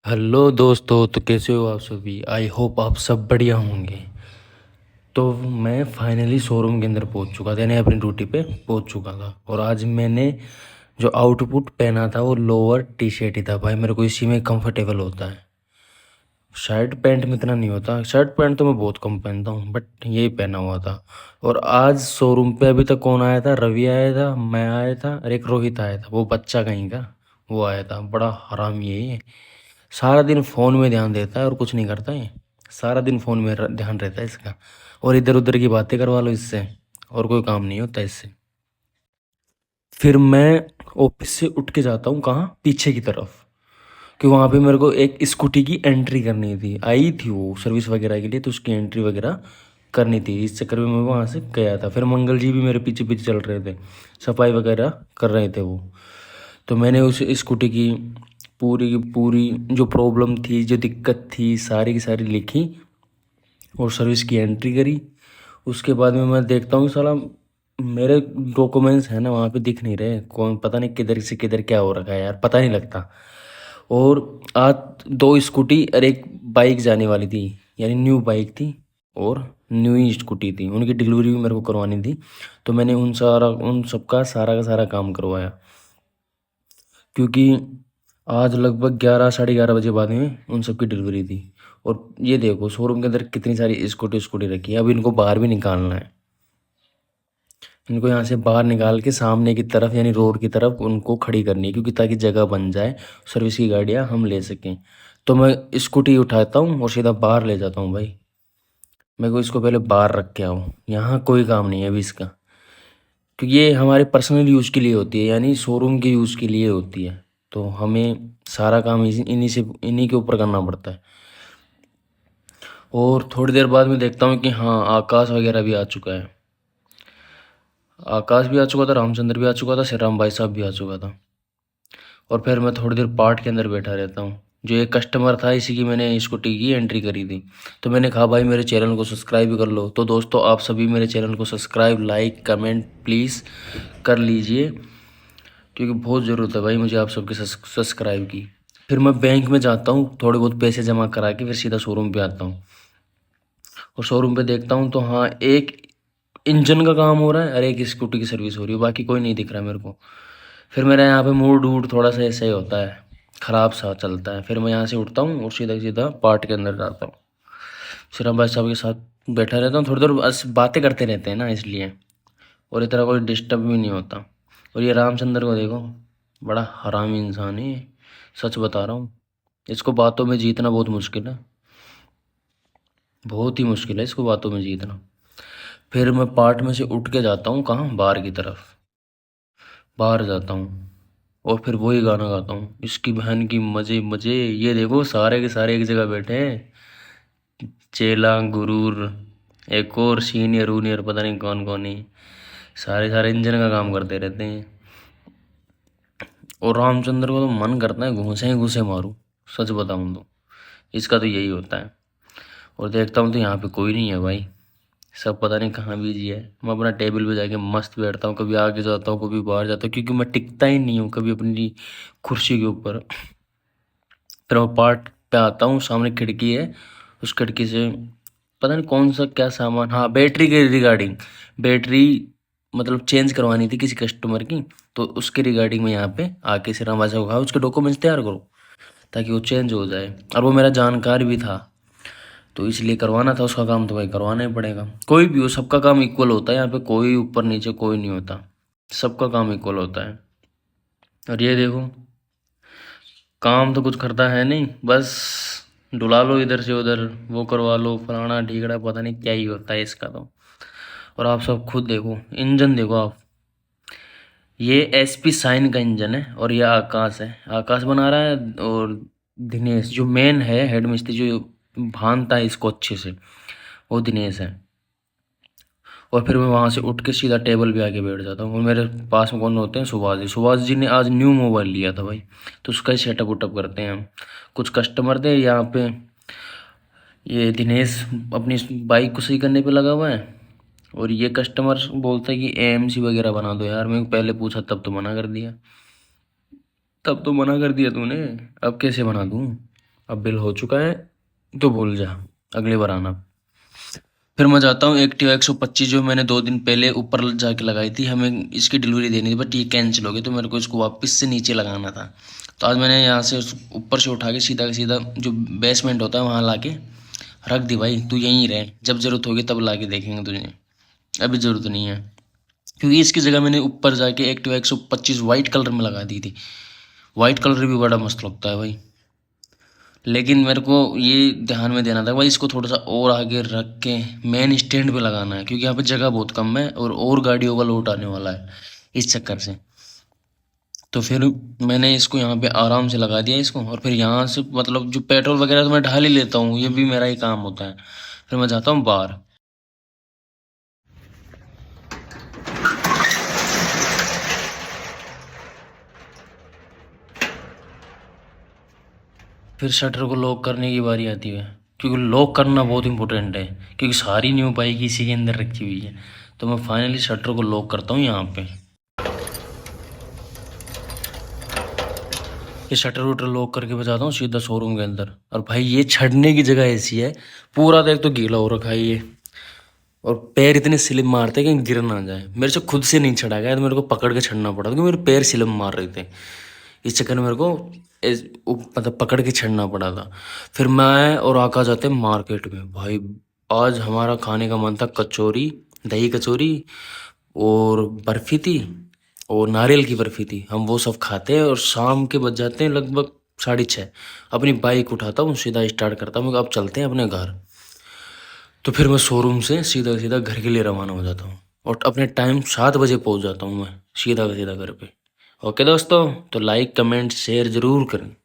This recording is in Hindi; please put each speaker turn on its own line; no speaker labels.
हेलो दोस्तों, तो कैसे हो आप सभी। आई होप आप सब बढ़िया होंगे। तो मैं फाइनली शोरूम के अंदर पहुंच चुका था, यानी अपनी ड्यूटी पे पहुंच चुका था। और आज मैंने जो आउटपुट पहना था वो लोअर टी शर्ट ही था। भाई मेरे को इसी में कंफर्टेबल होता है, शर्ट पैंट में इतना नहीं होता। शर्ट पैंट तो मैं बहुत कम पहनता हूँ, बट यही पहना हुआ था। और आज शोरूम पे अभी तक कौन आया था? रवि आया था, मैं आया था, और एक रोहित आया था, वो बच्चा कहीं का वो आया था। बड़ा हरामी है ये, सारा दिन फ़ोन में ध्यान देता है और कुछ नहीं करता है। सारा दिन फ़ोन में ध्यान रहता है इसका, और इधर उधर की बातें करवा लो इससे, और कोई काम नहीं होता इससे। फिर मैं ऑफिस से उठ के जाता हूँ कहाँ, पीछे की तरफ, कि वहाँ पे मेरे को एक स्कूटी की एंट्री करनी थी। आई थी वो सर्विस वगैरह के लिए, तो उसकी एंट्री वगैरह करनी थी। इस चक्कर में मैं वहाँ से गया था। फिर मंगल जी भी मेरे पीछे पीछे चल रहे थे, सफाई वगैरह कर रहे थे वो। तो मैंने उस स्कूटी की पूरी की पूरी जो प्रॉब्लम थी, जो दिक्कत थी, सारी की सारी लिखी और सर्विस की एंट्री करी। उसके बाद में मैं देखता हूँ साला मेरे डॉक्यूमेंट्स हैं ना वहाँ पे दिख नहीं रहे। कौन पता नहीं किधर से किधर क्या हो रखा है यार, पता नहीं लगता। और आज दो स्कूटी और एक बाइक जाने वाली थी, यानी न्यू बाइक थी और न्यू ही स्कूटी थी। उनकी डिलीवरी भी मेरे को करवानी थी। तो मैंने उन सबका सारा का सारा काम करवाया, क्योंकि आज लगभग 11 साढ़े 11 बजे बाद में उन सब की डिलीवरी थी। और ये देखो शोरूम के अंदर कितनी सारी स्कूटी स्कूटी रखी है। अब इनको बाहर भी निकालना है। इनको यहाँ से बाहर निकाल के सामने की तरफ, यानी रोड की तरफ उनको खड़ी करनी है, क्योंकि ताकि जगह बन जाए, सर्विस की गाड़ियाँ हम ले सकें। तो मैं स्कूटी उठाता हूँ और सीधा बाहर ले जाता हूँ भाई। मैं को इसको पहले बाहर रख के आऊँ, यहाँ कोई काम नहीं है अभी इसका, क्योंकि ये हमारे पर्सनल यूज़ के लिए होती है, यानी शोरूम के यूज़ के लिए होती है। तो हमें सारा काम इन्हीं के ऊपर करना पड़ता है। और थोड़ी देर बाद मैं देखता हूँ कि हाँ आकाश वगैरह भी आ चुका है। आकाश भी आ चुका था, रामचंद्र भी आ चुका था, श्री राम भाई साहब भी आ चुका था। और फिर मैं थोड़ी देर पार्ट के अंदर बैठा रहता हूँ। जो एक कस्टमर था, इसी की मैंने स्कूटी की एंट्री करी थी। तो मैंने कहा भाई मेरे चैनल को सब्सक्राइब भी कर लो। तो दोस्तों आप सभी मेरे चैनल को सब्सक्राइब, लाइक, कमेंट प्लीज़ कर लीजिए, क्योंकि बहुत ज़रूरत है भाई मुझे आप सबके सब्सक्राइब की। फिर मैं बैंक में जाता हूँ, थोड़े बहुत पैसे जमा करा के फिर सीधा शोरूम पे आता हूँ। और शोरूम पे देखता हूँ तो हाँ एक इंजन का काम हो रहा है और एक स्कूटी की सर्विस हो रही है, बाकी कोई नहीं दिख रहा है मेरे को। फिर मेरा यहाँ पे मूड वूड थोड़ा सा ऐसा ही होता है, ख़राब सा चलता है। फिर मैं यहाँ से उठता हूँ और सीधा सीधा पार्ट के अंदर जाता हूँ। सिर्फ भाई साहब के साथ बैठा रहता हूँ, थोड़ी देर बस बातें करते रहते हैं ना इसलिए। और इतना कोई डिस्टर्ब भी नहीं होता। और ये रामचंद्र को देखो, बड़ा हरामी इंसान है ये, सच बता रहा हूँ। इसको बातों में जीतना बहुत मुश्किल है, बहुत ही मुश्किल है इसको बातों में जीतना। फिर मैं पार्ट में से उठ के जाता हूँ कहाँ, बाहर की तरफ। बाहर जाता हूँ और फिर वही गाना गाता हूँ, इसकी बहन की मजे मजे। ये देखो सारे के सारे एक जगह बैठे हैं, चेला गुरूर, एक और सीनियर वूनियर, पता नहीं कौन कौन है। सारे सारे इंजन का काम करते रहते हैं। और रामचंद्र को तो मन करता है घूसे ही घूसे मारूं, सच बताऊं तो। इसका तो यही होता है। और देखता हूँ तो यहाँ पे कोई नहीं है भाई, सब पता नहीं कहाँ बिजी है। मैं अपना टेबल पे जाके मस्त बैठता हूँ, कभी आगे जाता हूँ कभी बाहर जाता हूँ, क्योंकि मैं टिकता ही नहीं हूँ कभी अपनी कुर्सी के ऊपर। फिर मैं पार्ट पे आता हूँ, सामने खिड़की है, उस खिड़की से पता नहीं कौन सा क्या सामान, हाँ बैटरी के रिगार्डिंग, बैटरी मतलब चेंज करवानी थी किसी कस्टमर की। तो उसके रिगार्डिंग मैं यहाँ पे आके सिरा वाजा को कहा उसके डॉक्यूमेंट्स तैयार करो, ताकि वो चेंज हो जाए। और वो मेरा जानकार भी था, तो इसलिए करवाना था उसका काम, तो भाई करवाना ही पड़ेगा। कोई भी हो, सबका काम इक्वल होता है यहाँ पे, कोई ऊपर नीचे कोई नहीं होता, सबका काम इक्वल होता है। और ये देखो काम तो कुछ करता है नहीं, बस डुला लो इधर से उधर, वो करवा लो, फलाना ढीकड़ा, पता नहीं क्या ही होता है इसका तो। और आप सब खुद देखो, इंजन देखो आप, ये एसपी साइन का इंजन है और ये आकाश है, आकाश बना रहा है। और दिनेश जो मेन है हेड मिस्त्री, जो भानता है इसको अच्छे से, वो दिनेश है। और फिर मैं वहाँ से उठ के सीधा टेबल पे आके बैठ जाता हूँ। और मेरे पास में कौन होते हैं, सुभाष जी। सुभाष जी ने आज न्यू मोबाइल लिया था भाई, तो उसका ही सेटअप उटअप करते हैं हम। कुछ कस्टमर थे यहाँ पे, ये दिनेश अपनी बाइक को सही करने पे लगा हुआ है, और ये कस्टमर बोलता है कि एएमसी वगैरह बना दो यार। मैं पहले पूछा तब तो मना कर दिया, तब तो मना कर दिया तूने, अब कैसे बना दूँ। अब बिल हो चुका है तो भूल जा, अगली बार आना। फिर मैं जाता हूँ एक्टिवा 125 जो मैंने 2 दिन पहले ऊपर जाके लगाई थी, हमें इसकी डिलीवरी देनी थी बट ये कैंसिल हो गई, तो मेरे को इसको वापस से नीचे लगाना था। तो आज मैंने यहाँ से ऊपर से उठा के सीधा का सीधा जो बेसमेंट होता है वहाँ ला के रख दी। भाई तू यहीं रहे, जब ज़रूरत होगी तब ला के देखेंगे तुझे, अभी ज़रूरत नहीं है। क्योंकि इसकी जगह मैंने ऊपर जाके एक्टिवा 125 वाइट कलर में लगा दी थी। वाइट कलर भी बड़ा मस्त लगता है भाई, लेकिन मेरे को ये ध्यान में देना था भाई, इसको थोड़ा सा और आगे रख के मेन स्टैंड पे लगाना है, क्योंकि यहाँ पे जगह बहुत कम है और गाड़ियों का लोड आने वाला है इस चक्कर से। तो फिर मैंने इसको यहाँ पे आराम से लगा दिया इसको, और फिर यहाँ से मतलब जो पेट्रोल वगैरह तो मैं ढाल ही लेता हूँ, ये भी मेरा ही काम होता है। फिर मैं जाता हूँ बाहर। फिर शटर को लॉक करने की बारी आती है, क्योंकि लॉक करना बहुत इंपॉर्टेंट है, क्योंकि सारी न्यू बाइक इसी के अंदर रखी हुई है। तो मैं फाइनली शटर को लॉक करता हूँ यहाँ पे। ये शटर वटर लॉक करके बजाता हूँ सीधा शोरूम के अंदर। और भाई ये छड़ने की जगह ऐसी है, पूरा देख तो गीला हो रखा है ये, और पैर इतने स्लिप मारते हैं कि गिर ना जाए। मेरे से खुद से नहीं चढ़ा गया, तो मेरे को पकड़ के चढ़ना पड़ा, क्योंकि मेरे पैर स्लिप मार रहे थे। इस चक्कर में मेरे को मतलब पकड़ के चढ़ना पड़ा था। फिर मैं और आका जाते हैं मार्केट में। भाई आज हमारा खाने का मन था कचौरी, दही कचौरी, और बर्फ़ी थी, और नारियल की बर्फ़ी थी। हम वो सब खाते हैं और शाम के बज जाते हैं लगभग 6:30। अपनी बाइक उठाता हूँ, सीधा स्टार्ट करता हूँ, अब चलते हैं अपने घर। तो फिर मैं शोरूम से सीधा सीधा घर के लिए रवाना हो जाता हूँ, और अपने टाइम 7 बजे पहुँच जाता हूँ मैं सीधा का सीधा घर पे। ओके दोस्तों, तो लाइक कमेंट शेयर ज़रूर करें।